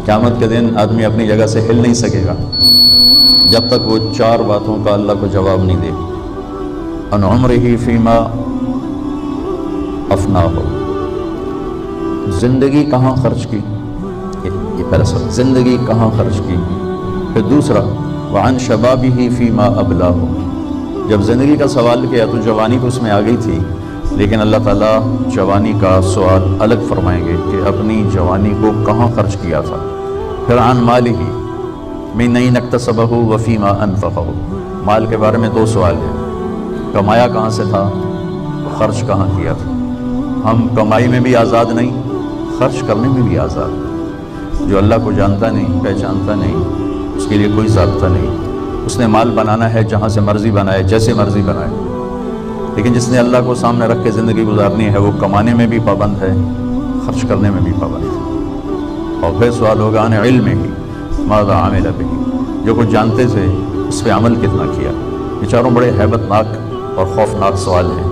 قیامت کے دن آدمی اپنی جگہ سے ہل نہیں سکے گا جب تک وہ 4 باتوں کا اللہ کو جواب نہیں دے۔ ان عمرہ فیما افناہ، زندگی کہاں خرچ کی، یہ پہلا سوال، زندگی کہاں خرچ کی۔ پھر دوسرا وعن شبابہ فیما ابلاہ، جب زندگی کا سوال کیا تو جوانی تو اس میں آ گئی تھی، لیکن اللہ تعالیٰ جوانی کا سوال الگ فرمائیں گے کہ اپنی جوانی کو کہاں خرچ کیا تھا۔ پھر عن مالہ من این اکتسبہ وفیما انفقہ، مال کے بارے میں 2 سوال ہیں، کمایا کہاں سے تھا، خرچ کہاں کیا تھا۔ ہم کمائی میں بھی آزاد نہیں، خرچ کرنے میں بھی آزاد۔ جو اللہ کو جانتا نہیں، پہچانتا نہیں، اس کے لیے کوئی ضابطہ نہیں، اس نے مال بنانا ہے جہاں سے مرضی بنائے، جیسے مرضی بنائے، لیکن جس نے اللہ کو سامنے رکھ کے زندگی گزارنی ہے وہ کمانے میں بھی پابند ہے، خرچ کرنے میں بھی پابند ہے۔ اور پھر سوال ہوگا عن علمہ ماذا عمل بہ، جو کچھ جانتے تھے اس پہ عمل کتنا کیا۔ یہ چاروں بڑے ہیبت ناک اور خوفناک سوال ہیں۔